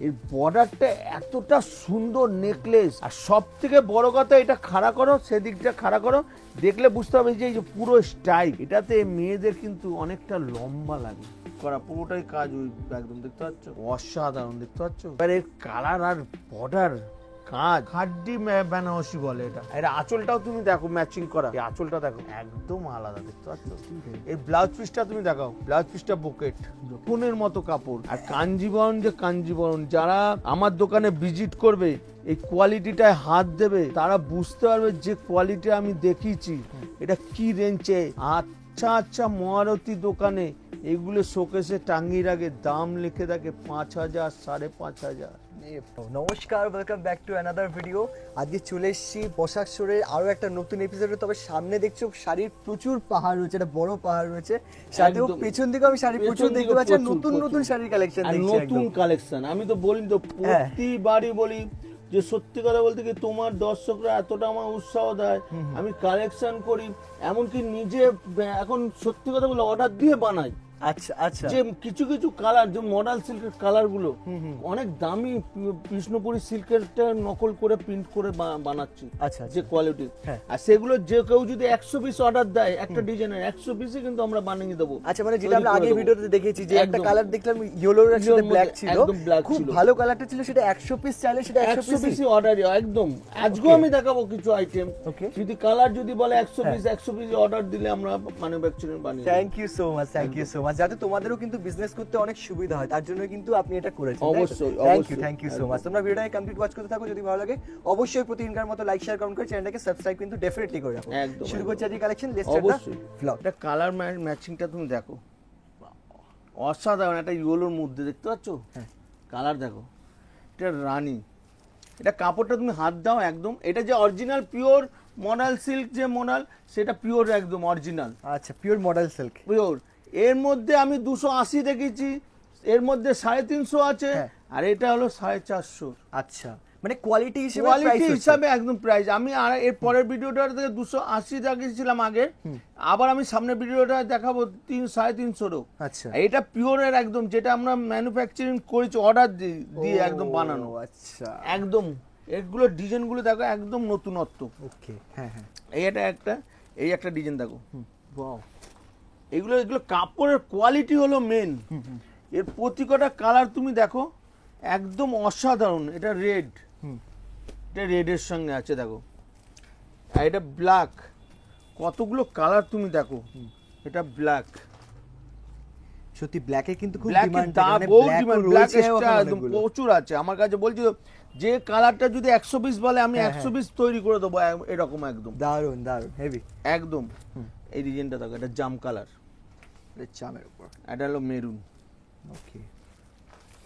এই বর্ডারটা এতটা সুন্দর নেকলেস, আর সব থেকে বড় কথা এটা খাড়া করো, সেদিকটা খাড়া করো, দেখলে বুঝতে হবে যে এই যে পুরো স্টাইল, এটাতে মেয়েদের কিন্তু অনেকটা লম্বা লাগে করা, পুরোটাই কাজ ওই একদম দেখতে পাচ্ছ, অসাধারণ দেখতে পাচ্ছ। এবার এর কালার আর বর্ডার কাজ খাড্ডি বেনারসি বলে এটা। এটা আঁচলটাও তুমি দেখো ম্যাচিং করা, এই আঁচলটা দেখো একদম আলাদা দেখতে পাচ্ছ। এই ব্লাউজ পিসটা তুমি দেখাও, ব্লাউজ পিসটা বুকেট কোনের মতো কাপড়, আর কাঞ্জিবরণ যে কাঞ্জিবরণ, যারা আমার দোকানে ভিজিট করবে এই কোয়ালিটিটায় হাত দেবে, তারা বুঝতে পারবে যে কোয়ালিটি আমি দেখিয়েছি এটা কি রেঞ্জে। আচ্ছা আচ্ছা মহারতী দোকানে এগুলো শোকেসে টাঙ্গিয়ে রাখে, দাম লিখে থাকে 5,000 5,500। নমস্কার, welcome back to another video. আজকে চলে এসেছি পোশাক শোরের আরো একটা নতুন এপিসোডে। তবে সামনে দেখছো শাড়ির প্রচুর পাহাড় রয়েছে, একটা বড় পাহাড় রয়েছে, সাথেও পেছন দিকে আমি শাড়ি প্রচুর দেখতে পাচ্ছি, নতুন নতুন শাড়ির কালেকশন দেখছি, নতুন কালেকশন। আমি তো বলি তো প্রতিবারই বলি যে সত্যি কথা বলতে কি তোমার দর্শকরা এতটা আমার উৎসাহ দেয়, আমি কালেকশন করি, এমনকি নিজে এখন সত্যি কথা বলে অর্ডার দিয়ে বানাই। আচ্ছা আচ্ছা, যে কিছু কিছু কালার, যে মডাল সিল্কের কালার গুলো অনেক দামি কৃষ্ণপুরী সিল্কেরটা নকল করে প্রিন্ট করে বানাচ্ছি, আচ্ছা যে কোয়ালিটি। আর সেগুলো যে কেউ যদি 100 পিস অর্ডার দেয় একটা ডিজাইনের, 100 পিসই কিন্তু আমরা বানিয়ে দেবো। আচ্ছা, মানে যেটা আমরা আগে ভিডিওতে দেখেছি যে একটা কালার দেখলাম ইয়েলোর সাথে ব্ল্যাক ছিল, খুব ভালো কালারটা ছিল, সেটা 100 পিস চাইলে সেটা 100 পিসই অর্ডার একদম। আজকেও আমি দেখাবো কিছু আইটেম, যদি কালার যদি বলে 100 পিস অর্ডার দিলে আমরা ম্যানুফ্যাকচারিং বানিয়ে। Thank you so much, thank you so much. যাতে তোমাদেরও কিন্তু বিজনেস করতে অনেক সুবিধা হয়, তার জন্য কিন্তু আপনি এটা করেছেন। অবশ্যই, থ্যাংক ইউ সো মাচ। তোমরা ভিডিওটা কমপ্লিট ওয়াচ করতে থাকো, যদি ভালো লাগে অবশ্যই প্রতিদিনকার মতো লাইক শেয়ার কমেন্ট করে চ্যানেলটাকে সাবস্ক্রাইব কিন্তু ডেফিনেটলি করে রাখো। শুরু করছি আজকে collection, let's start the vlog. এটা কালার ম্যাচিংটা তুমি দেখো, অসাধারণ। একটা ইয়েলোর মধ্যে দেখতে পাচ্ছ, কালার দেখো, এটা রানী। এটা কাপড়টা তুমি হাত দাও একদম, এটা যে অরিজিনাল পিওর মডাল সিল্ক, যে মডাল সেটা পিওর একদম অরিজিনাল। আচ্ছা, পিওর মডেল সিল্ক পিওর। এর মধ্যে আমি 280 দেখেছি, এর মধ্যে 350 আছে, আর এটা হলো 450। আচ্ছা, মানে কোয়ালিটি হিসাবে একদম প্রাইস। আমি আর এর পরের ভিডিওটা থেকে 280 দেখিয়েছিলাম আগে, আবার আমি সামনের ভিডিওটা দেখাবো 350-350। আচ্ছা, এটা পিওরের একদম, যেটা আমরা ম্যানুফ্যাকচারিং করেছি অর্ডার দিয়ে একদম বানানো। আচ্ছা, একদম এগুলো ডিজাইনগুলো দেখো একদম নতুনত্ব। ওকে, হ্যাঁ হ্যাঁ, এই একটা ডিজাইন দেখো, ওয়াও। এগুলো কাপড়ের কোয়ালিটি হলো মেন। এর প্রতিটা কালার তুমি দেখো একদম অসাধারণ। এটা রেড, এটা রেডের সঙ্গে আছে দেখো, আর এটা ব্ল্যাক, কতগুলো কালার তুমি দেখো। এটা ব্ল্যাক, সত্যি ব্ল্যাকে কিন্তু খুব ডিমান্ড, একদম প্রচুর আছে আমার কাছে। বলছি তো, যে কালারটা যদি 100 পিস বলে আমি 100 পিস তৈরি করে দেবো এরকম একদম। দারুন দারুন, হেভি একদম। এই ডিজাইনটা দেখো, এটা জাম কালার, জামের উপর। এটা হলো মেরুন, ওকে,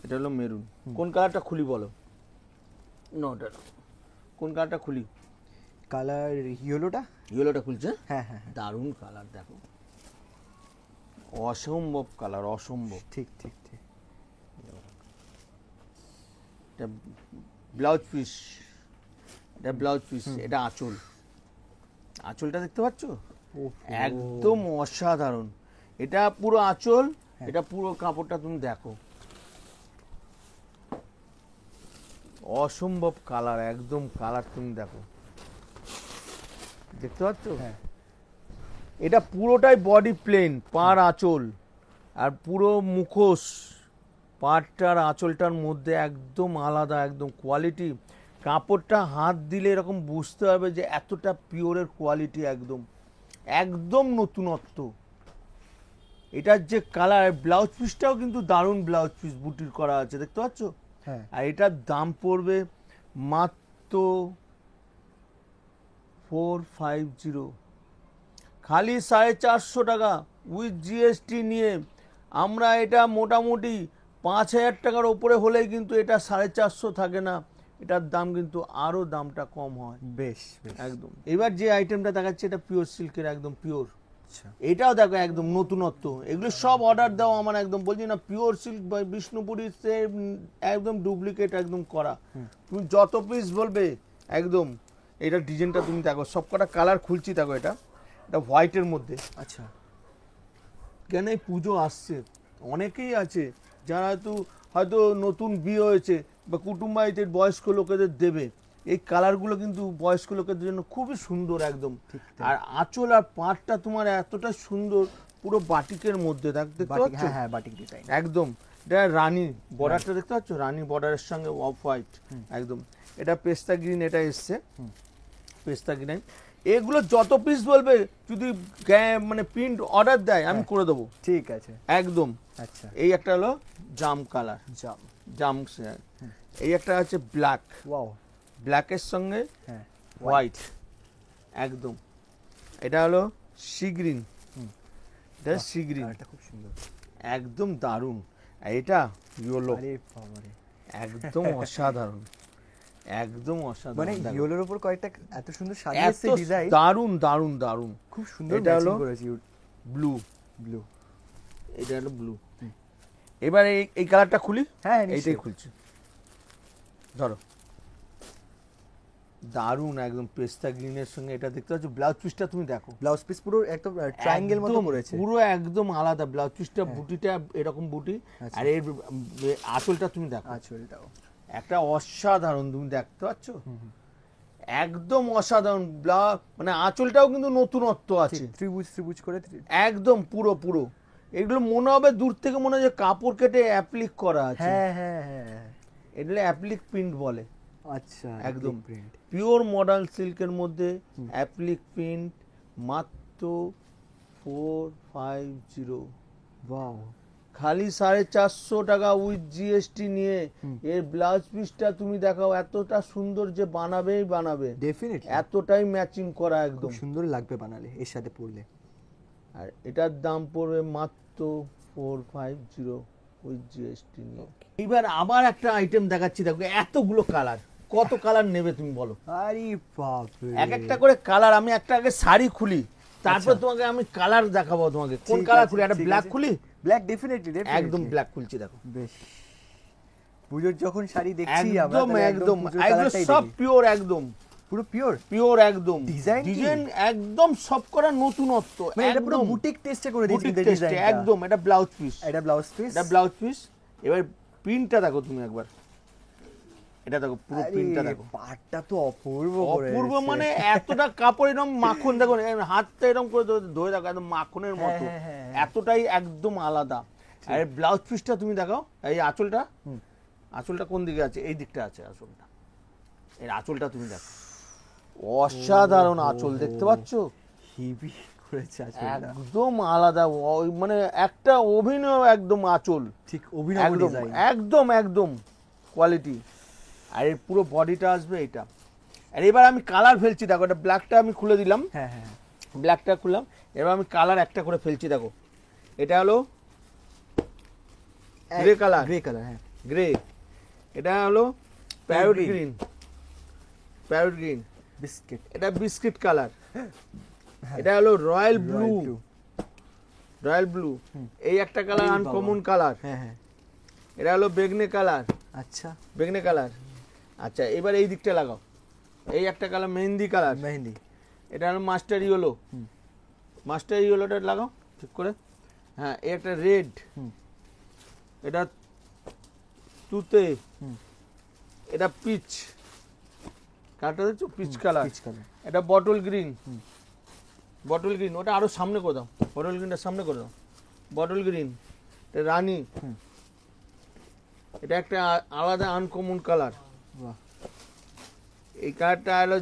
এটা হলো মেরুন। কোন কালারটা খুলি বলো? নটা কোন কালারটা খুলি? কালার ইয়েলোটা খুলছে। হ্যাঁ হ্যাঁ, দারুণ কালার দেখো, অসম্ভব কালার, অসম্ভব। ঠিক ঠিক ঠিক। এটা ব্লাউজ পিস, এটা ব্লাউজ পিস, এটা আঁচল, আঁচলটা দেখতে পাচ্ছ একদম অসাধারণ। এটা পুরো আঁচল, এটা পুরো কাপড়টা তুমি দেখো, অসম্ভব কালার, একদম কালার তুমি দেখো, দেখতে পাচ্ছ। এটা পুরোটাই বডি প্লেন, পার আঁচল, আর পুরো মুখোশ পাটটার আঁচলটার মধ্যে একদম আলাদা, একদম কোয়ালিটি। কাপড়টা হাত দিলে এরকম বুঝতে হবে যে এতটা পিওরের কোয়ালিটি, একদম একদম নতুনত্ব। এটার যে কালার, ব্লাউজ পিসটাও কিন্তু দারুণ ব্লাউজ পিস বুটির করা আছে, দেখতে পাচ্ছ। আর এটার দাম পড়বে মাত্র 450, খালি 450 টাকা উইথ জিএসটি নিয়ে। আমরা এটা মোটামুটি 5,000 টাকার ওপরে হলেই কিন্তু এটা 450 থাকে না, এটার দাম কিন্তু আরো দামটা কম হয়। বেশ একদম। এবার যে আইটেমটা দেখাচ্ছে এটা পিওর সিল্কের, একদম পিওর। এটাও দেখো একদম নতুনত্ব। এগুলো সব অর্ডার দাও আমার, একদম বলছি না পিওর সিল্ক বা বিষ্ণুপুরি, একদম ডুপ্লিকেট একদম করা। তুমি যত পিস বলবে একদম। এটা ডিজাইনটা তুমি দেখো, সবকটা কালার খুলছি দেখো। এটা হোয়াইটের মধ্যে। আচ্ছা, কেন এই পুজো আসছে, অনেকেই আছে যারা একটু হয়তো নতুন বিয়ে হয়েছে বা কুটুম্বাইতের বয়স্ক লোকেদের দেবে, এই কালারগুলো কিন্তু বয়স্ক লোকেদের জন্য খুবই সুন্দর একদম। আর আঁচল আর পাড়টা তোমার এতটা সুন্দর, পুরো বাটিকের মধ্যে দেখতে পাচ্ছ? হ্যাঁ হ্যাঁ, বাটিক ডিজাইন একদম। এটা রানী বর্ডারটা দেখতে পাচ্ছ, রানী বর্ডারের সঙ্গে অফ হোয়াইট একদম। এটা পেস্তা গ্রিন, এটা এসছে পেস্তা গ্রিন। এগুলো যত পিস বলবে, যদি মানে প্রিন্ট অর্ডার দেয় আমি করে দেবো। ঠিক আছে একদম। আচ্ছা, এই একটা হলো জাম কালার, জাম। এই একটা আছে ব্ল্যাক, ওয়াও, ব্ল্যাকের সঙ্গে হ্যাঁ হোয়াইট একদম। এটা হলো সি গ্রিন, এটা সি গ্রিন, এটা খুব সুন্দর, একদম দারুণ। আর এটা ইয়েলো, আরে বাবারে, একদম অসাধারণ, একদম মানে অসাধারণ। দেখো, ইয়েলোর উপর কয়েকটা এত সুন্দর এত সাজিয়েছে ডিজাইন, দারুণ দারুণ দারুণ। খুব সুন্দর এটা হলো ম্যাচিং করেছে ব্লু, ব্লু। এটা হলো ব্লু। এবার এই কালারটা খুলি, হ্যাঁ এইটাই খুলছি, ধরো। দারুণ একদম পেস্তা গ্রিনের সঙ্গে এটা দেখতে পাচ্ছ। ব্লাউজ পিসটা তুমি দেখো, ব্লাউজ পিস পুরো একদম ট্রায়াঙ্গেল মতো একদম করেছে, পুরো একদম আলাদা ব্লাউজ পিসটা। বুটিটা এরকম বুটি, আচ্ছা। আর এর আঁচলটা তুমি দেখো, আঁচলটাও একটা অসাধারণ, তুমি দেখতে পাচ্ছ একদম অসাধারণ। মানে আঁচলটাও কিন্তু নতুনত্ব আছে, ত্রিভুজ ত্রিভুজ করে একদম পুরো পুরো। এগুলো মনে হবে দূর থেকে মনে হয় যে কাপড় কেটে অ্যাপ্লিক করা আছে। হ্যাঁ হ্যাঁ হ্যাঁ, এগুলো অ্যাপ্লিক প্রিন্ট বলে, আচ্ছা একদম প্রিন্ট, পিওর মডার্ন সিল্কের মধ্যে অ্যাপ্লিক প্রিন্ট, মাত্র 450। ওয়াও, খালি 450 টাকা উইথ জিএসটি নিয়ে। এর ব্লাউজ পিসটা তুমি দেখাও, এতটা সুন্দর যে বানাবেই বানাবে, ডেফিনেটলি এতটাই ম্যাচিং করা খুব একদম। সুন্দর লাগবে বানালে, এর সাথে পরলে। আর এটার দাম পড়বে মাত্র 450 উইথ জিএসটি নিয়ে। এবার আবার একটা আইটেম দেখাচ্ছি, দেখো এতগুলো কালার, কত কালার নেবে তুমি বলো? আরে বাপ রে, এক একটা করে কালার। আমি একটা আগে শাড়ি খুলি, তারপর তোমাকে আমি কালার দেখাবো। তোমাকে কোন কালার খুলি? একটা ব্ল্যাক খুলি, ব্ল্যাক ডেফিনেটলি, একদম ব্ল্যাক খুলছি, দেখো। বেশ, পুজোর যখন শাড়ি দেখছি আমরা, একদম তাহলে একদম পুজোর এগুলো কালারটাই সব দেখি। পিওর, একদম পুরো পিওর পিওর একদম। ডিজাইন একদম সব করা নতুনত্ব, মানে এটা পুরো একদম বুটিক টেস্টে করে দিয়েছে বুটিক কিন্তু টেস্টে, ডিজাইনটা। একদম। এটা ব্লাউজ পিস, এটা ব্লাউজ পিস, এটা ব্লাউজ পিস। এবার প্রিন্টটা দেখো তুমি একবার, এটা দেখো পুরো প্রিন্টটা দেখো, পাটটা তো অপূর্ব অপূর্ব। মানে এতটা কাপড়, এরকম মাখন, দেখো হাতটা এরকম করে ধরে দেখো, একদম মাখনের মতো, এতটাই একদম আলাদা। আর ব্লাউজ পিসটা তুমি দেখাও, এই আঁচলটা, আঁচলটা কোন দিকে আছে? এই দিকটা আছে আঁচলটা। এর আঁচলটা তুমি দেখো, অসাধারণ আঁচল, দেখতে পাচ্ছ? হেভি করেছে আঁচলটা, একদম আলাদা, মানে একটা অভিনয় একদম আঁচল, ঠিক অভিনব একদম ডিজাইন, একদম একদম কোয়ালিটি। আর এর পুরো বডিটা আসবে এটা। আর এবার আমি কালার ফেলছি, দেখো। এটা ব্ল্যাকটা আমি খুলে দিলাম, হ্যাঁ হ্যাঁ, ব্ল্যাকটা খুললাম। এবার আমি কালার একটা করে ফেলছি, দেখো। এটা হলো গ্রে কালার, গ্রে কালার, হ্যাঁ গ্রে। এটা হলো parrot green। Green, parrot green. Biscuit, এটা বিস্কিট কালার। এটা হলো রয়্যাল ব্লু, রয়্যাল ব্লু। এই একটা কালার আরে আনকমন বাবা। কালার। হ্যাঁ হ্যাঁ, এটা হলো বেগনে কালার, আচ্ছা বেগনে কালার। আচ্ছা, এবার এই দিকটা লাগাও। এই একটা কালার মেহেন্দি কালার। মেহেন্দি, এটা হলো মাস্টার ইয়েলো, মাস্টার ইয়েলোটা লাগাও ঠিক করে। হ্যাঁ, এই একটা রেড, এটা তুতে, এটা পিচ কালারটা দেখছো, পিচ কালার। পিচ কালার, এটা বটল গ্রিন, বটল গ্রিন। ওটা আরো সামনে করে দাও, বটল গ্রিনটা সামনে করে দাও। বটল গ্রিন, এটা রানী। এটা একটা আলাদা আনকমন কালার। বাহ, এই কালারটা হলো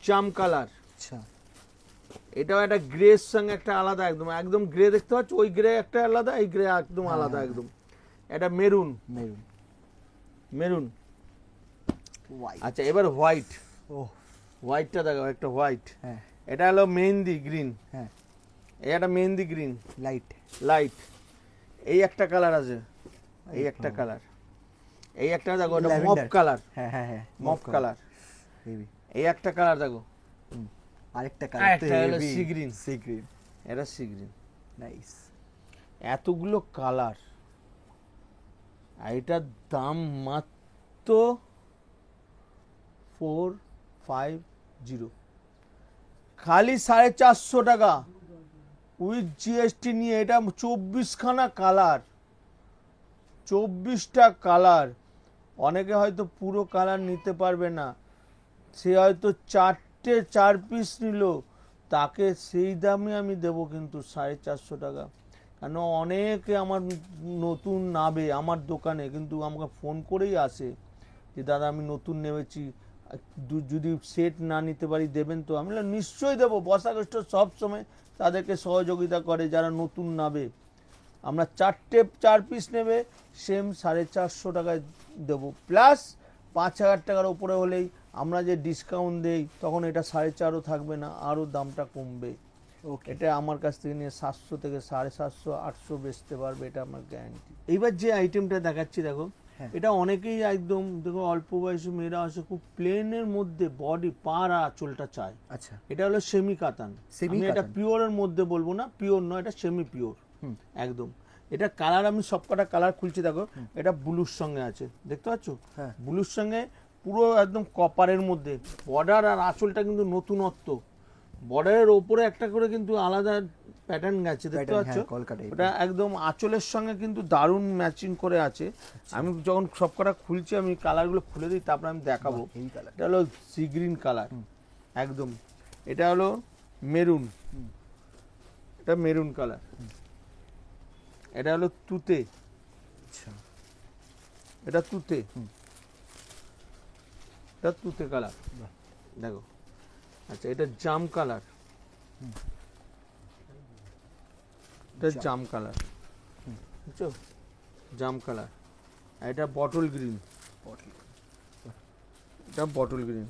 জাম কালার। আচ্ছা, এটাও একটা গ্রের সঙ্গে একটা আলাদা, একদম একদম গ্রে দেখতে পাচ্ছ, ওই গ্রে একটা আলাদা, এই গ্রে একদম আলাদা একদম। এটা মেরুন, মেরুন, মেরুন। হোয়াইট, আচ্ছা, এবার হোয়াইট, ও হোয়াইটটা দেখো, একটা হোয়াইট। হ্যাঁ এটা হলো মেহেন্দি গ্রিন, হ্যাঁ, এই একটা মেহেন্দি গ্রিন লাইট, লাইট। এই একটা কালার আছে, এই একটা কালার। এই একটা দেখো, এটা মপ ল্যাভেন্ডার কালার, হ্যাঁ হ্যাঁ হ্যাঁ, মপ কালার। হেভি, এই একটা কালার দেখো, আরেকটা আর কালার, একটা হলো সি গ্রিন, সি গ্রিন, এটা সি গ্রিন। নাইস। এতগুলো কালার, আর এটার দাম মাত্র 450, খালি 450 টাকা উইথ জিএসটি নিয়ে। এটা 24 খানা কালার, 24টা কালার। অনেকে হয়তো পুরো কালার নিতে পারবে না, সে হয়তো 4 পিস নিল, তাকে সেই দামে আমি দেবো কিন্তু 450 টাকা। কেন অনেকে আমার নতুন নাবে আমার দোকানে কিন্তু আমাকে ফোন করেই আসে যে দাদা আমি নতুন নেমেছি, যদি সেট না নিতে পারি দেবেন তো? আমি বললাম নিশ্চয়ই দেবো। বসাক স্টোর সবসময় তাদেরকে সহযোগিতা করে যারা নতুন নাবে। আমরা 4 পিস নেবে সেম 450 টাকায় দেবো, প্লাস 5000 টাকার উপরে হলেই আমরা যে ডিসকাউন্ট দেই তখন এটা 4.5 থাকবে না, আরও দামটা কমবে। এটা আমার কাছ থেকে নিয়ে 700 থেকে 750, 800 বেচতে পারবে, এটা আমার গ্যারান্টি। এইবার যে আইটেমটা দেখাচ্ছি দেখো, এটা অনেকেই একদম দেখো অল্প বয়সী মেয়েরা আসে খুব প্লেনের মধ্যে বডি পার আর আঁচলটা চায়। আচ্ছা, এটা হলো সেমি কাতান। আমি এটা পিওরের মধ্যে বলবো না, পিওর নয়, এটা সেমি পিওর একদম। এটা কালার আমি সবকটা কালার খুলছি দেখো। এটা ব্লুর সঙ্গে আছে, দেখতে পাচ্ছ? ব্লুর সঙ্গে পুরো একদম কপারের মধ্যে বর্ডার আর আঁচলটা কিন্তু নতুনত্ব। বর্ডারের ওপরে একটা করে কিন্তু আলাদা প্যাটার্ন গেছে, দেখতে পাচ্ছ? ওটা একদম আঁচলের সঙ্গে কিন্তু দারুণ ম্যাচিং করে আছে। আমি যখন সবকটা খুলছি আমি কালারগুলো খুলে দিই, তারপর আমি দেখাবো। এটা হলো সি গ্রিন কালার একদম। এটা হলো মেরুন, এটা মেরুন কালার। এটা হলো তুতে, এটা তুতে, এটা তুতে কালার দেখো। আচ্ছা, এটা জাম কালার, এটা জাম কালার, বুঝছো? জাম কালার। এটা বটল গ্রিন, এটা বটল গ্রিন,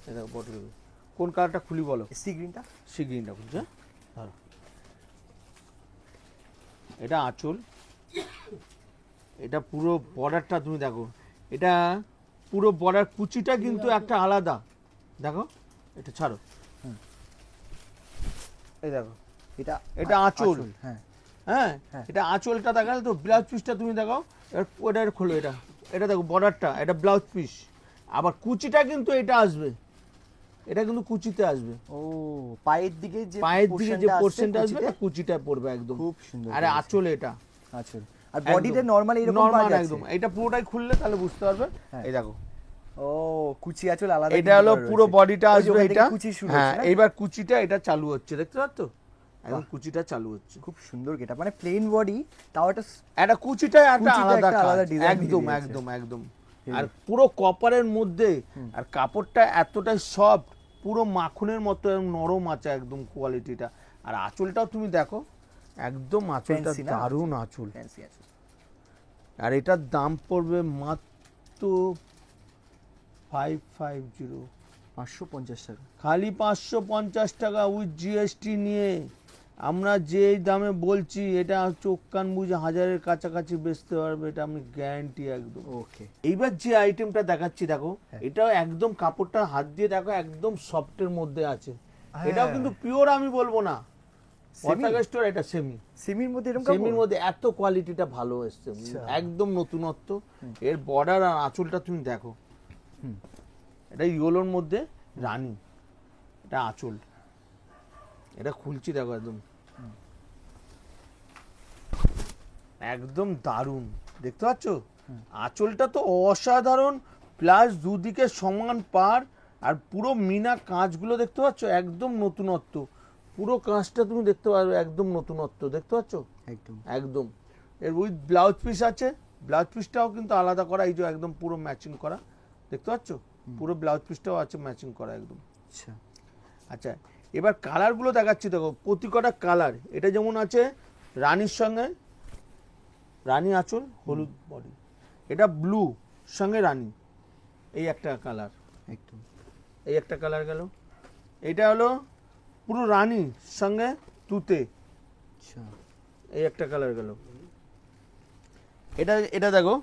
এটা বটল গ্রিন। কোন কালারটা খুলি বলো? সি গ্রিনটা। সি গ্রিনটা খুলছি। ধরো, এটা আঁচল, এটা পুরো বর্ডারটা তুমি দেখো, এটা পুরো বর্ডার কুচিটা কিন্তু একটা আলাদা। দেখো, এটা ছাড়ো, এই দেখো, এটা আঁচল। হ্যাঁ, এটা আঁচলটা দেখালে তো। ব্লাউজ পিসটা তুমি দেখো, ওটা খোলো, এটা দেখো বর্ডারটা, এটা ব্লাউজ পিস। আবার কুচিটা কিন্তু এটা আসবে, এটা কিন্তু কুচিতে আসবে। ও, পায়ের দিকে যে পোরশনটা আসবে না, কুচিটা পড়বে একদম। খুব সুন্দর। আরে আঁচল, এটা আঁচল। আর বডিতে নরমালি এরকম নরমাল একদম। এটা পুরোটাই খুললে তাহলে বুঝতে পারবে। এই দেখো, ও কুচি আঁচল আলাদা। এটা হলো পুরো বডিটা আসবে এটা। হ্যাঁ, এইবার কুচিটা এটা চালু হচ্ছে, দেখতে পাচ্ছ? একদম কুচিটা চালু হচ্ছে। খুব সুন্দর। এটা মানে প্লেন বডি, তাও এটা কুচিটা একটা আলাদা ডিজাইন। একদম একদম একদম। আর পুরো কপারের মধ্যে, আর কাপড়টা এতটাই সফট, পুরো মাখনের মতো নরম আছে একদম কোয়ালিটিটা। আর আঁচলটাও তুমি দেখো, একদম আঁচলটা দারুণ আঁচল। আর এটার দাম পড়বে মাত্র 550, 550 টাকা, খালি 550 টাকা উইথ জিএসটি নিয়ে। আমরা যে দামে বলছি, এটা চোখ কান বুঝে 1000-এর কাছাকাছি বেচতে পারবে, এটা আমি গ্যারান্টি একদম। ওকে। এইবার যে আইটেমটা দেখাচ্ছি দেখো, এটাও একদম কাপড়টা হাত দিয়ে দেখো একদম সফটের মধ্যে আছে। এটাও কিন্তু পিওর আমি বলবো না, স্টোর। এটা সেমির মধ্যে, সেমির মধ্যে এত কোয়ালিটিটা ভালো এসছে, একদম নতুনত্ব। এর বর্ডার আর আঁচলটা তুমি দেখো, এটা ইয়েলোর মধ্যে রানী, এটা আঁচল। এটা খুলছি দেখো, একদম একদম দারুণ, দেখতে পাচ্ছ? আঁচলটা তো অসাধারণ, প্লাস দুদিকে সমান পার, আর পুরো মিনা কাঁচগুলো দেখতে পাচ্ছ, একদম নতুনত্ব। পুরো কাঁচটা তুমি দেখতে পারবে, একদম নতুনত্ব, দেখতে পাচ্ছ? একদম একদম। এর উইথ ব্লাউজ পিস আছে, ব্লাউজ পিসটাও কিন্তু আলাদা করা, এই যে একদম পুরো ম্যাচিং করা, দেখতে পাচ্ছ? পুরো ব্লাউজ পিসটাও আছে ম্যাচিং করা একদম। আচ্ছা আচ্ছা, এবার কালারগুলো দেখাচ্ছি দেখো, প্রতি কটা কালার। এটা যেমন আছে রানীর সঙ্গে রানী আঁচল, হলুদ বডি। এটা ব্লু সঙ্গে রানী, এই একটা কালার, একদম এই একটা কালার গেল। এটা হলো পুরো রানী সঙ্গে তুতে, আচ্ছা, এই একটা কালার গেল। এটা এটা দেখো,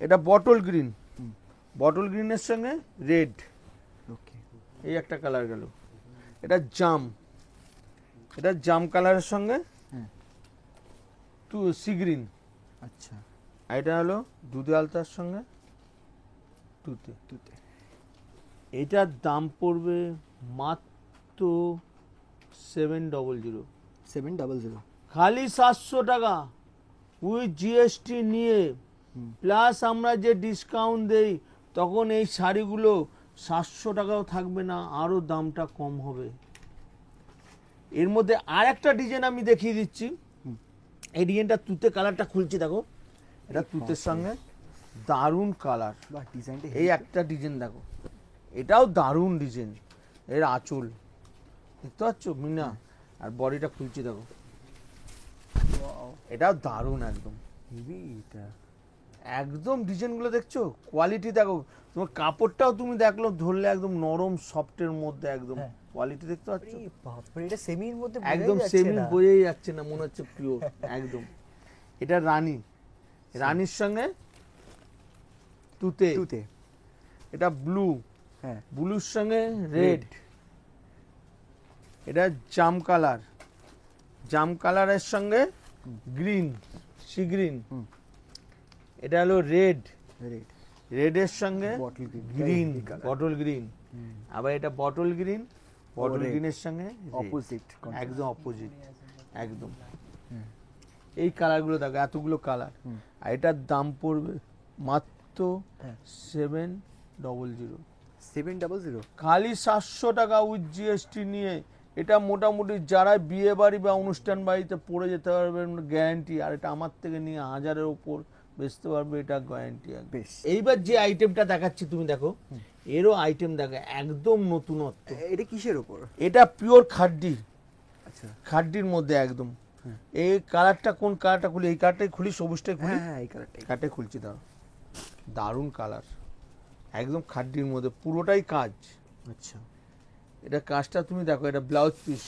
এটা বটল গ্রিন, বটল গ্রিনের সঙ্গে রেড, ওকে, এই একটা কালার গেল। এটা জাম, এটা জাম কালারের সঙ্গে সি গ্রিন। আচ্ছা, এটা হলো দুধে আলতার সঙ্গে তুতে। এটার দাম পড়বে মাত্র 700, খালি 700 টাকা। উইথ জিএসটি নিয়ে প্লাস আমরা যে ডিসকাউন্ট দেই, তখন এই শাড়িগুলো 700 টাকাও থাকবে না, আরো দামটা কম হবে। এর মধ্যে আর একটা ডিজাইন আমি দেখিয়ে দিচ্ছি। এই ডিজাইনটা তুতে কালারটা খুলছি, দেখো এটা তুতের সঙ্গে দারুণ কালার। বাহ, ডিজাইনটা এই একটা ডিজাইন দেখো, এটাও দারুণ ডিজাইন। এর আঁচল দেখতে পাচ্ছ মিনা, আর বডিটা খুলছি দেখো, এটাও দারুণ একদম হেভি এটা। একদম ডিজাইনগুলো দেখছো, কোয়ালিটি দেখো, তোমার কাপড়টাও তুমি দেখলো ধরলে একদম নরম সফটের মধ্যে একদম হ্যাঁ। কোয়ালিটি দেখতে পাচ্ছ, আরে বাপরে, এটা সেমির মধ্যে একদম সেমি বোঝাই যাচ্ছে না, মনে হচ্ছে পিওর একদম। এটা রানী, রানীর সঙ্গে তুতে, তুতে। এটা ব্লু, হ্যাঁ, ব্লুর সঙ্গে রেড, এটা জাম কালার, জাম কালারের সঙ্গে গ্রিন, সি গ্রিন, এটা হলো রেড, রেড, রেডের সঙ্গে বটল গ্রিন, এই colour। বটল গ্রিন, আবার এটা বটল গ্রিন, বটল red। গ্রিনের সঙ্গে অপোজিট একদম অপোজিট একদম। এই কালারগুলো দেখো, এতগুলো কালার, আর এটার দাম পড়বে মাত্র হ্যাঁ। 700, 700। খালি 700 টাকা উইথ জিএসটি নিয়ে। এটা মোটামুটি যারা বিয়ে বাড়ি বা অনুষ্ঠান বাড়িতে পরে যেতে পারবেন গ্যারান্টি, আর এটা আমার থেকে নিয়ে 1000-এর উপর বেচতে পারবে, এটা গ্যারান্টি। বেশ। এইবার যে আইটেমটা দেখাচ্ছি তুমি দেখো, এরও আইটেম দেখো, একদম নতুনত্ব। এটা কিসের উপর? এটা পিওর খাড্ডি, আচ্ছা, খাড্ডির মধ্যে একদম। এই কালারটা কোন কালারটা খুলি? এই কালারটাই খুলি, সবুজটাই খুলি। হ্যাঁ হ্যাঁ, এই কালারটাই। কালারটাই খুলছি, দাও দারুণ কালার, একদম খাড্ডির মধ্যে পুরোটাই কাজ। আচ্ছা, এটা কাজটা তুমি দেখো, এটা ব্লাউজ পিস,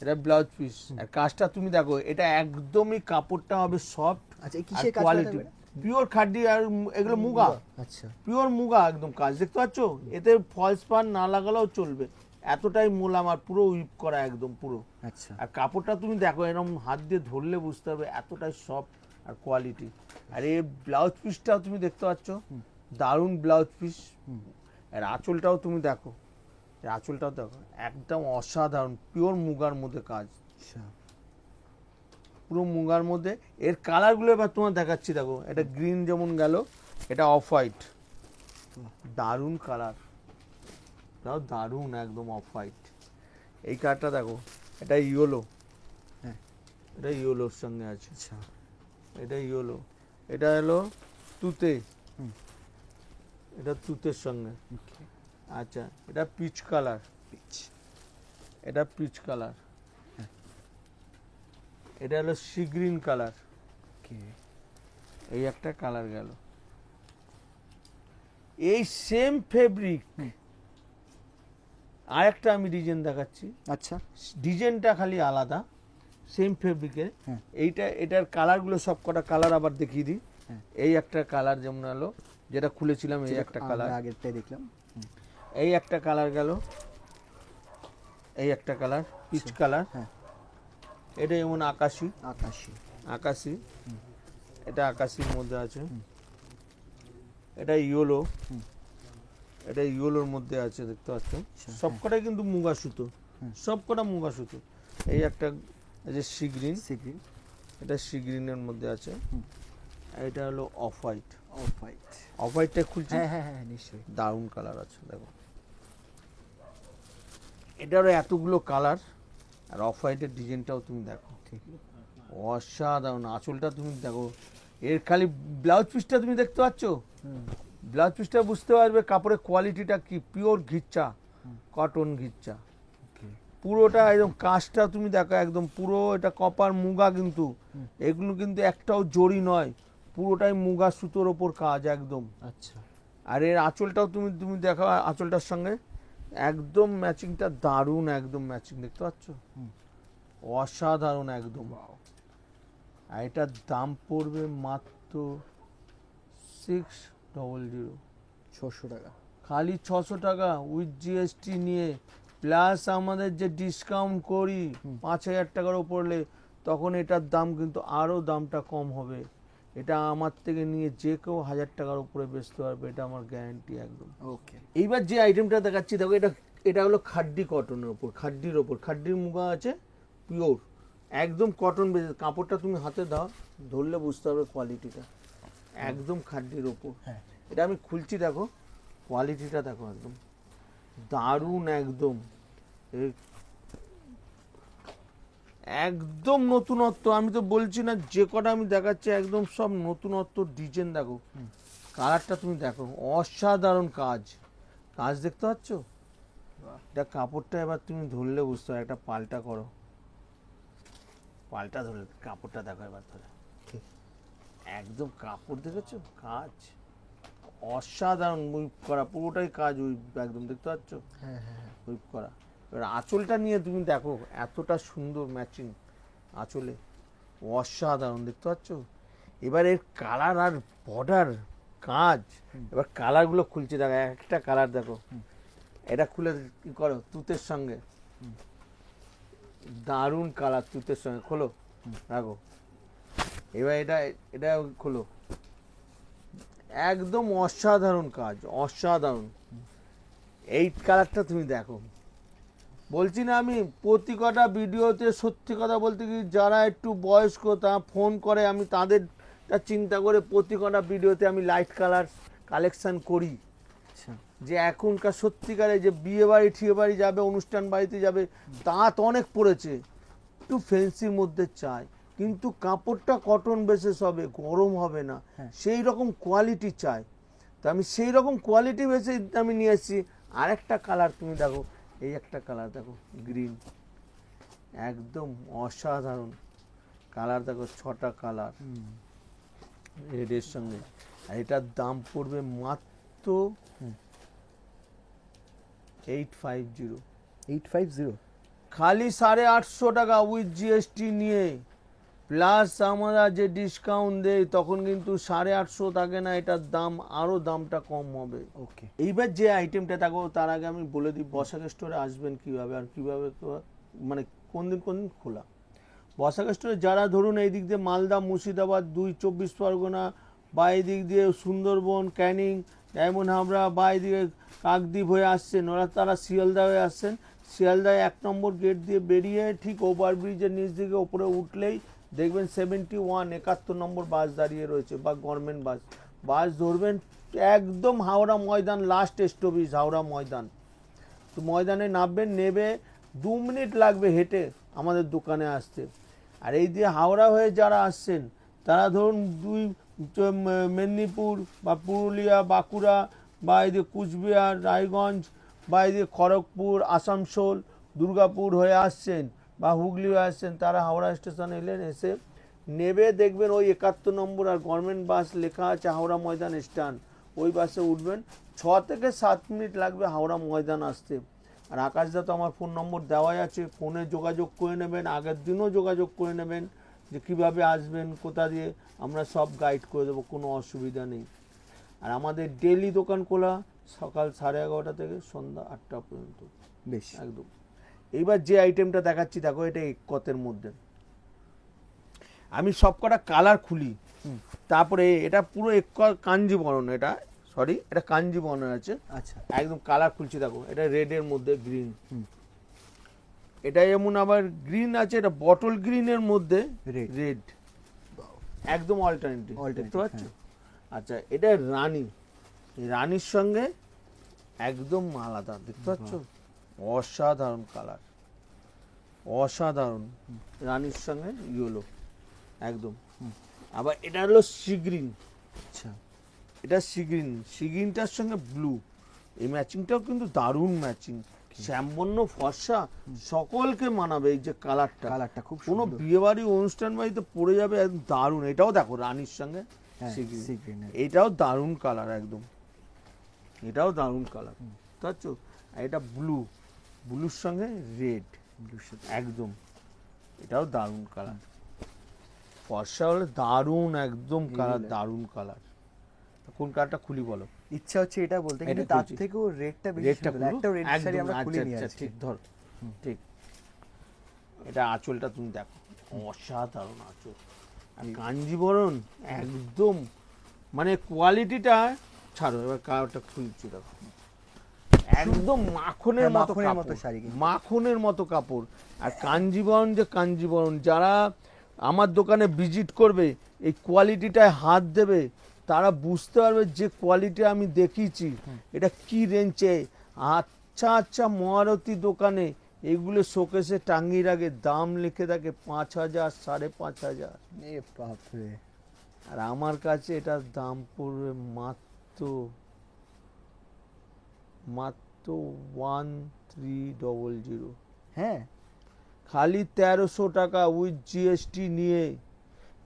এটা ব্লাউজ পিস, আর কাজটা তুমি দেখো, এটা একদমই কাপড়টা হবে সফট, আচ্ছা, এই আর কিসের কাজ কোয়ালিটি পিওর খাড্ডি, আর এগুলো মুগা, আচ্ছা, পিওর মুগা একদম কাজ দেখতে পাচ্ছ। এতে ফলস পান না লাগালেও চলবে, এতটাই মোলাম, আর পুরো উইপ করা একদম পুরো। আচ্ছা, আর কাপড়টা তুমি দেখো, এরকম হাত দিয়ে ধরলে বুঝতে পারবে এতটাই সফট আর কোয়ালিটি। আর এই ব্লাউজ পিসটাও তুমি দেখতে পাচ্ছ, দারুণ ব্লাউজ পিস। আর আঁচলটাও তুমি দেখো, এই আঁচলটাও দেখো, একদম অসাধারণ পিওর মুগার মধ্যে কাজ, আচ্ছা, পুরো মুগার মধ্যে। এর কালারগুলো এবার তোমার দেখাচ্ছি, দেখো এটা গ্রিন যেমন গেল, এটা অফ হোয়াইট, দারুণ কালার, তাও দারুণ একদম অফ হোয়াইট। এই কালারটা দেখো, এটা ইয়েলো, হ্যাঁ, এটা ইয়েলোর সঙ্গে আছে, আচ্ছা, এটা ইয়েলো, এটা হলো তুতে, এটা তুতের সঙ্গে। ওকে, আচ্ছা, এটা পিচ কালার, পিচ, এটা পিচ কালার, এটা হলো সি গ্রিন কালার, ওকে, এই একটা কালার গেল। এই সেম ফেব্রিক আর একটা আমি ডিজাইন দেখাচ্ছি, আচ্ছা, ডিজাইনটা খালি আলাদা, সেম ফেব্রিকের। হ্যাঁ। এইটা, এটার কালারগুলো সব কটা কালার আবার দেখিয়ে দিই। হ্যাঁ। এই একটা কালার যেমন হলো, যেটা খুলেছিলাম, এই যেটা একটা আমরা কালার, আগেরটাই দেখলাম। এই একটা কালার গেল, এই একটা কালার পিচ কালার, হ্যাঁ, এটা যেমন আকাশি, আকাশী, আকাশি, এটা আকাশির মধ্যে আছে, এটা ইয়েলো, এটা ইয়েলোর মধ্যে আছে দেখতে পাচ্ছ, সবকটাই কিন্তু মুগা সুতো, সবকটা মুগা সুতো। এই একটা এই যে সি গ্রিন, সি গ্রিন, এটা সি গ্রিনের মধ্যে আছে, আর এটা হলো off white, off white. Off হোয়াইটটা খুলছি, হ্যাঁ হ্যাঁ হ্যাঁ, নিশ্চয়ই। দারুণ কালার আছে দেখো, এটারও এতগুলো কালার, আর অফ হোয়াইটের ডিজাইনটাও তুমি দেখো, ঠিক, অসাধারণ। আঁচলটা তুমি দেখো, এর খালি ব্লাউজ পিসটা তুমি দেখতে পাচ্ছ, ব্লাউজ পিসটা বুঝতে পারবে কাপড়ের কোয়ালিটিটা কি, পিওর ঘিচ্চা, কটন ঘিচ্চা, পুরোটা একদম। কাজটা তুমি দেখো, একদম পুরো এটা কপার মুগা, কিন্তু এগুলো কিন্তু একটাও জড়ি নয়, পুরোটাই মুগা সুতোর ওপর কাজ একদম। আচ্ছা, আর এর আঁচলটাও তুমি তুমি দেখো, আঁচলটার সঙ্গে একদম ম্যাচিংটা দারুণ, একদম ম্যাচিং দেখতে পাচ্ছ, অসাধারণ একদম। আর এটার দাম পড়বে মাত্র 600, 600 টাকা, খালি 600 টাকা উইথ জিএসটি নিয়ে, প্লাস আমাদের যে ডিসকাউন্ট করি 5000 টাকার উপরে, তখন এটার দাম কিন্তু আরও দামটা কম হবে। এটা আমার থেকে নিয়ে যে কেউ 1000 টাকার উপরে বেচতে পারবে, এটা আমার গ্যারান্টি একদম। ওকে, এইবার যে আইটেমটা দেখাচ্ছি দেখো, এটা এটা হলো খাড্ডি কটনের ওপর, খাড্ডির ওপর, খাড্ডির মুগা আছে পিওর, একদম কটন বেজে, কাপড়টা তুমি হাতে দাও, ধরলে বুঝতে হবে কোয়ালিটিটা, একদম খাদ্যের ওপর। হ্যাঁ এটা আমি খুলছি, দেখো কোয়ালিটিটা দেখো, একদম দারুণ, একদম একদম নতুনত্ব। আমি তো বলছি না, যে কটা আমি দেখাচ্ছি একদম সব নতুনত্ব ডিজাইন। দেখো কালারটা তুমি দেখো, অসাধারণ কাজ, কাজ দেখতে পাচ্ছ? এটা কাপড়টা এবার তুমি ধরলে বুঝতে হবে, একটা পাল্টা করো, পাল্টা ধরে কাপড়টা দেখো এবার ধরে, একদম কাপড় দেখেছো, কাজ অসাধারণ, উইপ করা পুরোটাই কাজ, উইপ একদম দেখতে পাচ্ছ, হ্যাঁ হ্যাঁ হ্যাঁ। উইপ করা। এবার আঁচলটা নিয়ে তুমি দেখো, এতটা সুন্দর ম্যাচিং আঁচলে, অসাধারণ দেখতে পাচ্ছ। এবার এর কালার আর বর্ডার কাজ, এবার কালারগুলো খুলছে, দেখো একটা কালার দেখো, এটা খুলে কি করো, তুতের সঙ্গে, দারুণ কালার, তুতের সঙ্গে খোলো, রাখো। এবার এটা এটা খোলো, একদম অসাধারণ কাজ, অসাধারণ। এই কালারটা তুমি দেখো, বলছি না আমি প্রতি কটা ভিডিওতে, সত্যি কথা বলতে কি, যারা একটু বয়স্ক তারা ফোন করে, আমি তাদেরটা চিন্তা করে প্রতি কটা ভিডিওতে আমি লাইট কালার কালেকশন করি। আচ্ছা যে এখনকার সত্যিকারে যে বিয়ে বাড়ি ঠিয়ে বাড়ি যাবে, অনুষ্ঠান বাড়িতে যাবে, তাঁত অনেক পড়েছে, একটু ফ্যান্সির মধ্যে চাই, কিন্তু কাপড়টা কটন বেসেস হবে, গরম হবে না, হ্যাঁ। সেই রকম কোয়ালিটি চাই। তো আমি সেই রকম কোয়ালিটি বেসে আমি নিয়ে এসেছি। আরেকটা কালার তুমি দেখো, এই একটা কালার দেখো, গ্রিন, একদম অসাধারণ কালার দেখো, 6টা কালার রেডের সঙ্গে। আর এটার দাম পড়বে মাত্র 850, 850 খালি 850 টাকা উইথ জিএসটি নিয়ে, প্লাস আমরা যে ডিসকাউন্ট দেই তখন কিন্তু 850 থাকে না, এটার দাম আরো দামটা কম হবে। ওকে। এইবার যে আইটেমটা দেখো, তার আগে আমি বলে দিই বসাক স্টোরে আসবেন কিভাবে, আর কিভাবে মানে কোন দিন খোলা। বসাক স্টোরে যারা ধরুন এই দিক দিয়ে মালদা, মুর্শিদাবাদ, 24 পরগনা, বা এই দিক দিয়ে সুন্দরবন, ক্যানিং, ডায়মন্ড হাবড়া, বা এদিকে কাকদ্বীপ হয়ে আসছেন, ওরা তারা শিয়ালদা হয়ে আসছেন। শিয়ালদায় 1 নম্বর গেট দিয়ে বেরিয়ে ঠিক ওভারব্রিজের নিচ দিকে ওপরে উঠলেই দেখবেন 71 71 নম্বর বাস দাঁড়িয়ে রয়েছে, বা গভর্নমেন্ট বাস। বাস ধরবেন, একদম হাওড়া ময়দান, লাস্ট স্টপেজ হাওড়া ময়দান। তো ময়দানে নামবেন, নেবে 2 মিনিট লাগবে হেঁটে আমাদের দোকানে আসতে। আর এই দিয়ে হাওড়া হয়ে যারা আসছেন, তারা ধরুন মেদিনীপুর বা পুরুলিয়া, বাঁকুড়া, বা এদিকে কুচবিহার, রায়গঞ্জ, বা এদিকে খড়গপুর, আসানসোল, দুর্গাপুর হয়ে আসছেন, বা হুগলি হয়ে আসছেন, তারা হাওড়া স্টেশন এলেন, এসে নেবে দেখবেন ওই 71 নম্বর আর গভর্নমেন্ট বাস লেখা আছে হাওড়া ময়দান স্ট্যান্ড, ওই বাসে উঠবেন। 6 থেকে 7 মিনিট লাগবে হাওড়া ময়দান আসতে। আর আকাশদা তো আমার ফোন নম্বর দেওয়াই আছে, ফোনে যোগাযোগ করে নেবেন, আগের দিনও যোগাযোগ করে নেবেন যে কীভাবে আসবেন, কোথা দিয়ে, আমরা সব গাইড করে দেবো, কোনো অসুবিধা নেই। আর আমাদের ডেইলি দোকান খোলা সকাল 11:30 থেকে সন্ধ্যা 8টা পর্যন্ত, বেশ একদম। এইবার যে আইটেমটা দেখাচ্ছি দেখো, এটা একতের মধ্যে, আমি সব কটা কালার খুলি, তারপরে এটা পুরো কাঞ্জিবরণ, এটা সরি এটা কাঞ্জিবরণ আছে। আচ্ছা একদম কালার খুলছি দেখো, এটা রেডের মধ্যে গ্রিন, এটা এমন আবার গ্রিন আছে, এটা বটল গ্রিনের মধ্যে রেড, একদম অল্টারনেটিভ, দেখতে পাচ্ছ? আচ্ছা, এটা রানী, রানীর সঙ্গে একদম আলাদা, দেখতে পাচ্ছ? অসাধারণ কালার, অসাধারণ, রানীর সঙ্গে ইয়েলো একদম। আবার এটা হলো সি গ্রিন, আচ্ছা এটা সি গ্রিন, সি গ্রিনটার সঙ্গে ব্লু, এই ম্যাচিংটাও কিন্তু দারুণ ম্যাচিং, শ্যামবর্ণ ফর্সা, সকলকে মানাবে এই যে কালারটা, কালারটা খুব কোনো সুন্দর। বিয়ে বাড়ি অনুষ্ঠান বাড়িতে পড়ে যাবে একদম দারুণ। এটাও দেখো রানীর সঙ্গে হ্যাঁ, সি গ্রিন, sea green এর। এটাও দারুণ কালার একদম, এটাও দারুণ কালার, বুঝতে পারছো? আর এটা ব্লু, ব্লুর সঙ্গে রেড একদম, এটাও দারুণ কালার, ফর্সা হলে দারুণ একদম কালার, দারুণ কালার। কোন কালারটা খুলি বলো? ইচ্ছা হচ্ছে এটা বলতে, কিন্তু এটা তার খুলছি। থেকেও রেডটা বেশি রেডটা সুন্দর। একটা রেড শাড়ি আমরা খুলে নিয়ে আচ্ছা, আসছি। ঠিক ধর, ঠিক। এটা আঁচলটা তুমি দেখো, অসাধারণ আঁচল, আর কাঞ্জিবরণ একদম, মানে কোয়ালিটিটা ছাড়ো। এবার কালারটা খুলছি দেখো, একদম মাখনের হ্যাঁ, মতো মাখনের মতো কাপড়, শাড়ি কিন্তু। মাখনের মতো কাপড়। আর কাঞ্জিবরণ যে কাঞ্জিবরণ, যারা আমার দোকানে ভিজিট করবে, এই কোয়ালিটিটায় হাত দেবে, তারা বুঝতে পারবে যে কোয়ালিটি আমি দেখিয়েছি এটা কি রেঞ্জে। আচ্ছা আচ্ছা মহারতী দোকানে এগুলো শোকেসে টাঙ্গিয়ে রাখে, দাম লিখে থাকে 5,000, 5,500। এ বাপরে, আর আমার কাছে এটার দাম পড়বে মাত্র 1300। হ্যাঁ খালি 1300 টাকা উইথ জিএসটি নিয়ে।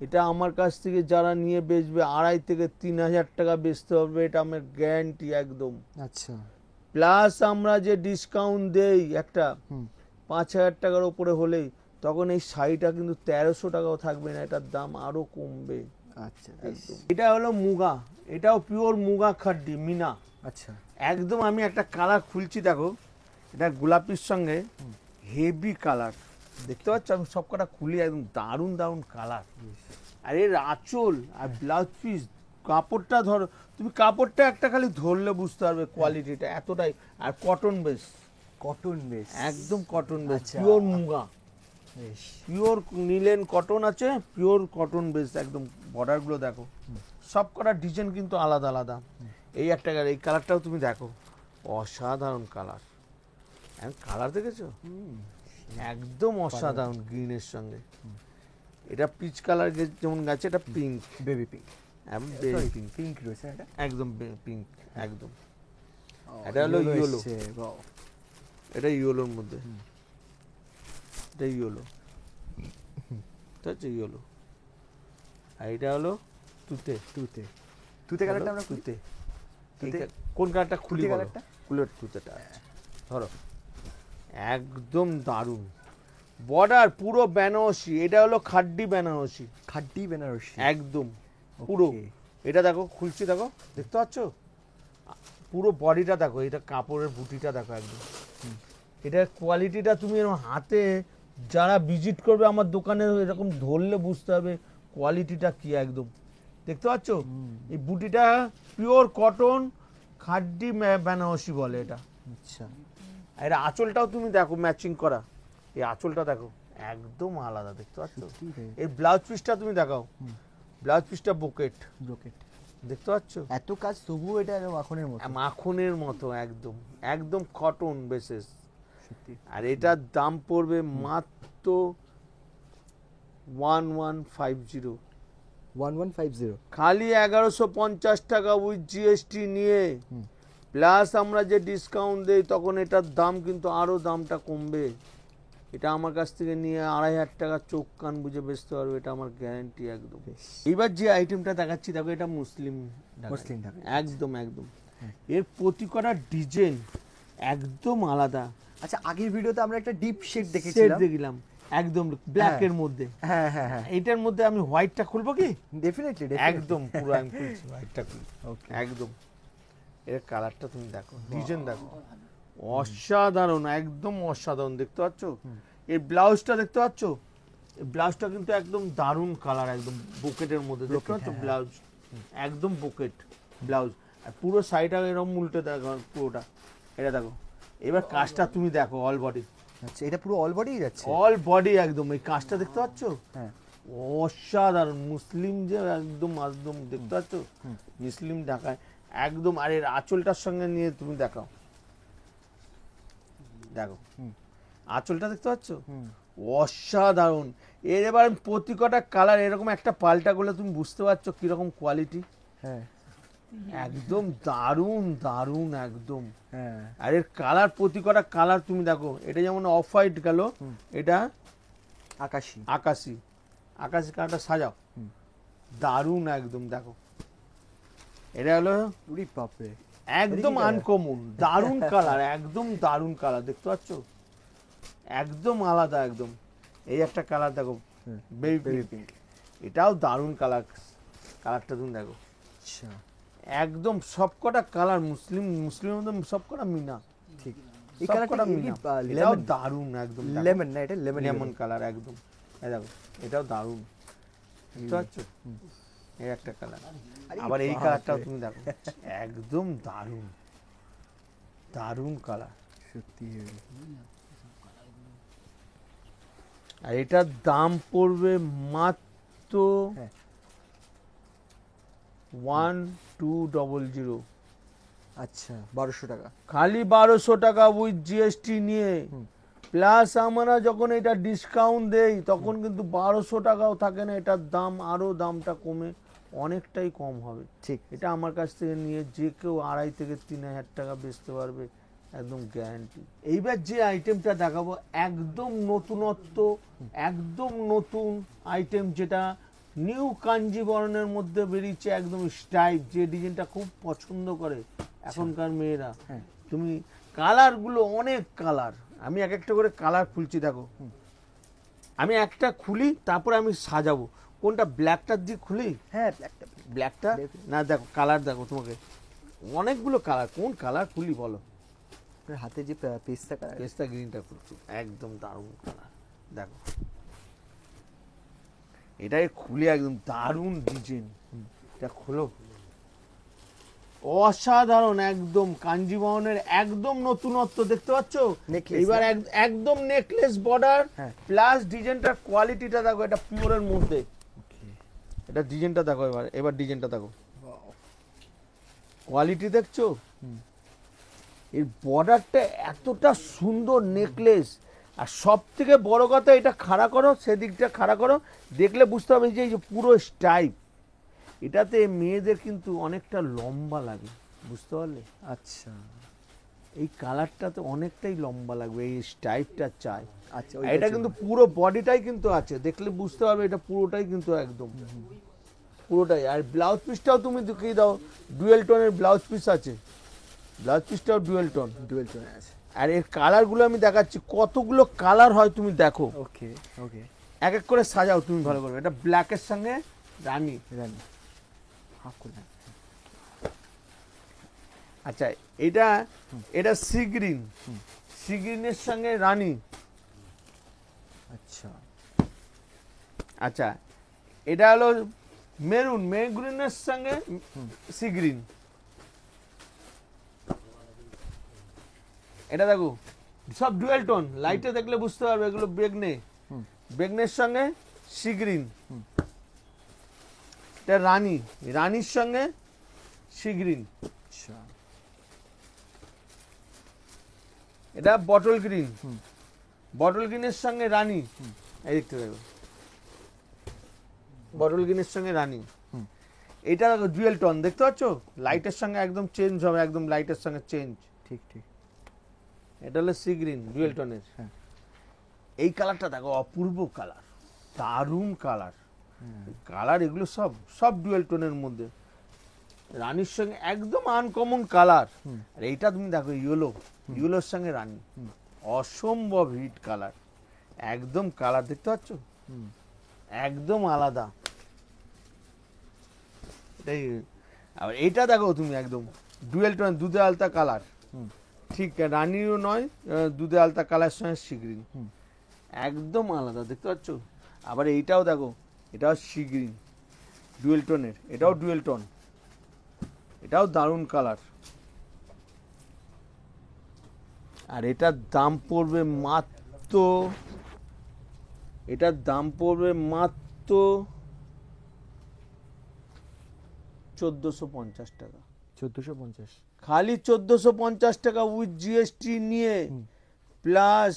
এটা আমার কাছ থেকে যারা নিয়ে বেচবে 2,500 থেকে 3,000 টাকা বেচতে হবে, এটা আমার গ্যারান্টি একদম। আচ্ছা, প্লাস আমরা যে ডিসকাউন্ট দেই একটা হুম 5,000 টাকার ওপরে হলেই, তখন এই শাড়িটা কিন্তু 1300 টাকাও থাকবে না, এটার দাম আরো কমবে আচ্ছা বেশ। একদম। এটা হলো মুগা, এটাও পিওর মুগা খাড্ডি মিনা আচ্ছা একদম। আমি একটা কালার খুলছি দেখো, এটা গোলাপির সঙ্গে হেভি কালার, দেখতে পাচ্ছ? আমি সব কটা খুলি, একদম দারুণ দারুণ কালার। আর এর আঁচল আর ব্লাউজ পিস, কাপড়টা ধরো তুমি, কাপড়টা একটা খালি ধরলে বুঝতে পারবে কোয়ালিটিটা এতটাই। আর কটন বেস, কটন বেশ, একদম কটন বেস, আচ্ছা। পিওর মুগা, বেশ পিওর নিলেন কটন আছে, পিওর কটন বেস একদম। বর্ডারগুলো দেখো, সব কটা ডিজাইন কিন্তু আলাদা আলাদা। এই একটা কালার, এই কালারটাও তুমি দেখো, অসাধারণ কালার। কালার দেখেছো? একদম অসাধারণ, গ্রিনের সঙ্গে। এটা পিচ কালার যেমন গেছে, এটা pink, baby pink, baby pink, pink রয়েছে এটা, একদম পিঙ্ক একদম। এটা হলো ইয়েলো, এটা ইয়েলোর মধ্যে, এটা ইয়েলো, ঠিক আছে ইয়েলো। আর এটা হলো তুতে, তুতে, তুতে কালারটা আমরা তুতে। তুতে? কোন কালারটা খুলি তুতে বলো? কালারটা? খুলে তুতেটা আছে। ধরো, একদম দারুণ বর্ডার, পুরো বেনারসি। এটা হলো খাড্ডি বেনারসি খাড্ডি বেনারসি একদম পুরো। Okay. এটা দেখো, খুলছি দেখো, দেখতে পাচ্ছ? পুরো বডিটা দেখো, এটা কাপড়ের বুটিটা দেখো একদম। এটার কোয়ালিটিটা তুমি এরকম হাতে, যারা ভিজিট করবে আমার দোকানে, এরকম ধরলে বুঝতে হবে কোয়ালিটিটা কি একদম। দেখতে পাচ্ছ? এই বুটিটা পিওর কটন খাড্ডি বেনারসি বলে এটা। আচ্ছা, আর এর আঁচলটাও তুমি দেখো ম্যাচিং করা, এই আঁচলটা দেখো একদম আলাদা, দেখতে পাচ্ছ? এই ব্লাউজ পিসটা তুমি দেখাও, ব্লাউজ পিসটা বুকেট, ব্রোকেট, দেখতে পাচ্ছ? এত কাজ তবুও এটা এরকম মাখনের মতো, মাখনের মতো একদম, একদম কটন বেসেস। সত্যি। আর এটার দাম পড়বে মাত্র 1150, 1150, খালি 1150 টাকা উইথ জিএসটি নিয়ে। প্লাস আমরা যে ডিসকাউন্ট দেই, তখন এটার দাম কিন্তু আরো দামটা কমবে। এটা আমার কাছ থেকে নিয়ে 2,500 টাকা চোখ কান বুঝে বেচতে পারবে, এটা আমার গ্যারান্টি একদম। এবার যে আইটেমটা দেখাচ্ছি দেখো, এটা মুসলিম মুসলিম ঢাকা, একদম একদম। এর প্রতি কটা ডিজাইন একদম আলাদা। আচ্ছা, আগের ভিডিওতে আমরা একটা ডিপ শেড সেট দেখেছিলাম, দেখলাম একদম ব্ল্যাক এর মধ্যে। হ্যাঁ হ্যাঁ হ্যাঁ, এটার মধ্যে আমি হোয়াইটটা খুলবো কি? ডেফিনেটলি একদম পুরো আমি খুলছি, হোয়াইটটা খুলি একদম। এর কালারটা তুমি দেখো, ডিজাইন দেখো, অসাধারণ, একদম অসাধারণ, দেখতে পাচ্ছ? এই ব্লাউজটা দেখতে পাচ্ছ? এই ব্লাউজটা কিন্তু একদম দারুণ কালার, একদম বুকেটের মধ্যে, দেখতে পাচ্ছ? ব্লাউজ একদম বুকেট ব্লাউজ। আর পুরো শাড়িটা এরকম উল্টে দেখো পুরোটা, এটা দেখো। এবার কাজটা তুমি দেখো, অল বডি, আচ্ছা, এটা পুরো অল বডি যাচ্ছে, অল বডি একদম। এই কাজটা দেখতে পাচ্ছ? হ্যাঁ অসাধারণ, মুসলিম যে একদম একদম, দেখতে পাচ্ছ? মুসলিম ঢাকায় একদম। আর এর আঁচলটার সঙ্গে নিয়ে তুমি দেখাও, দেখো আঁচলটা দেখতে পাচ্ছ? অসাধারণ। এর এবার প্রতি কটা কালার এরকম একটা পাল্টা করলে তুমি বুঝতে পারছো কিরকম কোয়ালিটি, হ্যাঁ একদম দারুণ দারুণ একদম। হ্যাঁ, আর এর কালার, প্রতি কটা কালার তুমি দেখো, এটা যেমন অফ হোয়াইট গেল, এটা আকাশী, আকাশি, আকাশি কালারটা সাজাও, দারুণ একদম। দেখো এটা হলো উরি বাপরে, একদম আনকমন, দারুণ কালার, একদম দারুণ কালার, দেখতে পাচ্ছ? একদম আলাদা একদম। এই একটা কালার দেখো, বেবি পিঙ্ক, এটাও দারুণ কালার, কালারটা তুমি দেখো আচ্ছা একদম। সবকটা কালার মুসলিমের মধ্যে সবকটা মিনা, ঠিক। এই সবকটা কালারটা মিনা, এটাও লেমন, দারুণ একদম। লেমন না, এটা লেমন, লেমন কালার একদম। এই দেখো, এটাও দারুণ, দেখতে পাচ্ছ? এই একটা কালার। আবার এই কালারটাও তুমি দেখো, একদম দারুণ, দারুণ কালার। সত্যি আর এটার দাম পড়বে মাত্র হ্যাঁ 1200। আচ্ছা 1200 টাকা। খালি 1200 টাকা উইথ জিএসটি নিয়ে। প্লাস আমরা যখন এটা ডিসকাউন্ট দেই তখন কিন্তু 1200 টাকাও থাকে না, এটার দাম আরো দামটা কমে অনেকটাই কম হবে। ঠিক। এটা আমার কাছ থেকে নিয়ে যে কেউ 2500 থেকে 3000 টাকা বেচতে পারবে, একদম গ্যারান্টি। এইবার যে আইটেমটা দেখাবো একদম নতুনত্ব, একদম নতুন আইটেম, যেটা নিউ কাঞ্জিবরণের মধ্যে বেরিয়েছে, একদম স্টাইপ, যে ডিজাইনটা খুব পছন্দ করে এখনকার মেয়েরা। হ্যাঁ। তুমি কালারগুলো অনেক কালার, আমি এক একটা করে কালার খুলছি দেখো। আমি একটা খুলি তারপরে আমি সাজাবো। কোনটা, ব্ল্যাকটার দিয়ে খুলি? হ্যাঁ ব্ল্যাকটা না, দেখো কালার দেখো, তোমাকে অনেকগুলো কালার, কোন কালার খুলি বলো? হাতে যে পেস্তা কালার, পেস্তা গ্রিনটা খুলছি, একদম দারুণ কালার দেখো। এটাই খুলে একদম দারুণ ডিজাইন। এটা খোলো, অসাধারণ, একদম কাঞ্জিবরণের একদম নতুনত্ব, দেখতে পাচ্ছ? এবার একদম নেকলেস বর্ডার প্লাস ডিজাইনটার কোয়ালিটিটা দেখো, এটা পিওরের মধ্যে। এটা ডিজাইনটা দেখো, এবার ডিজাইনটা দেখো, কোয়ালিটি দেখছো? এর বর্ডারটা এতটা সুন্দর নেকলেস, আর সব থেকে বড় কথা, এটা খাড়া করো, সেদিকটা খাড়া করো, দেখলে বুঝতে হবে যে এই যে পুরো স্টাইপ, এটাতে মেয়েদের কিন্তু অনেকটা লম্বা লাগে, বুঝতে পারলে? আচ্ছা এই কালারটাতে অনেকটাই লম্বা লাগবে, এই স্টাইপটা চাই। আচ্ছা এটা কিন্তু পুরো বডিটাই কিন্তু আছে, দেখলে বুঝতে পারবে এটা পুরোটাই কিন্তু একদম পুরোটাই। আর ব্লাউজ পিসটাও তুমি দেখিয়ে দাও, ডুয়েল টোনের ব্লাউজ পিস আছে, ব্লাউজ পিসটাও ডুয়েল টোন আছে। আর এর কালারগুলো আমি দেখাচ্ছি, কতগুলো কালার হয় তুমি দেখো। ওকে ওকে, এক এক করে সাজাও তুমি ভালো করে। এটা ব্ল্যাকের সঙ্গে রানী, হাফ করে। আচ্ছা এটা সি গ্রিন, সি গ্রিনের সঙ্গে রানী। আচ্ছা আচ্ছা এটা হলো মেরুন, মেরুনের সঙ্গে সি গ্রিন। এটা দেখো সব ডুয়েল টোন, লাইটে দেখলে বুঝতে পারবে এগুলো বেগনে, বেগনের সঙ্গে সি গ্রিন। এটা রানী, রানীর সঙ্গে সি গ্রিন। আচ্ছা এটা বটল গ্রিন, বটল গ্রিনের সঙ্গে রানী। এই দেখতে দেখো, বটল গ্রিনের সঙ্গে রানী। এটা দেখো ডুয়েল টোন, দেখতে পাচ্ছ? লাইটের সঙ্গে একদম চেঞ্জ হবে, একদম লাইটের সঙ্গে চেঞ্জ। ঠিক ঠিক। এটা হলো সি গ্রিন ডুয়েল টোনের। এই কালারটা দেখো, অপূর্ব কালার, দারুণ কালার। কালার এগুলো সব সব ডুয়েল টোনের মধ্যে, রানীর সঙ্গে একদম আনকমন কালার। আর এইটা তুমি দেখো ইয়েলো, ইয়েলোর সঙ্গে রানী, অসম্ভব হিট কালার, একদম কালার দেখতে পাচ্ছ, একদম আলাদা। এটাই। আবার এইটা দেখো তুমি, একদম ডুয়েল টোন, দুধে আলতা কালার, ঠিক রানীরও নয়, দুধে আলতা কালার সঙ্গে সি গ্রিন, একদম আলাদা, দেখতে পাচ্ছ? আবার এইটাও দেখো, এটাও সি গ্রিন ডুয়েল টোনের, এটাও ডুয়েল টোন, এটাও দারুণ কালার। আর এটার দাম পড়বে মাত্র, এটার দাম পড়বে মাত্র 1450 টাকা। 1450, খালি 1450 টাকা উইথ জিএসটি নিয়ে। প্লাস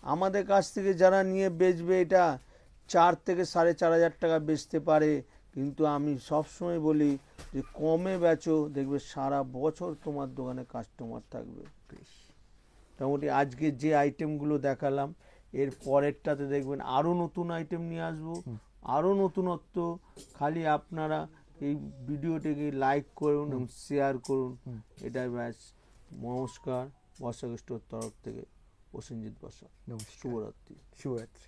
আমাদের কাছ থেকে যারা নিয়ে বেচবে, এটা 4 থেকে 4500 টাকা বেচতে পারে, কিন্তু আমি সবসময় বলি যে কমে বেচো, দেখবে সারা বছর তোমার দোকানে কাস্টমার থাকবে। মোটামুটি আজকে যে আইটেমগুলো দেখালাম, এর পরেরটাতে দেখবেন আরও নতুন আইটেম নিয়ে আসবো, আরও নতুনত্ব। খালি আপনারা এই ভিডিওটিকে লাইক করুন এবং শেয়ার করুন, এটাই ব্যাস। নমস্কার, বর্ষা স্টোর তরফ থেকে প্রসেনজিৎ বর্ষা। নমস্কার, শুভরাত্রি। শুভরাত্রি।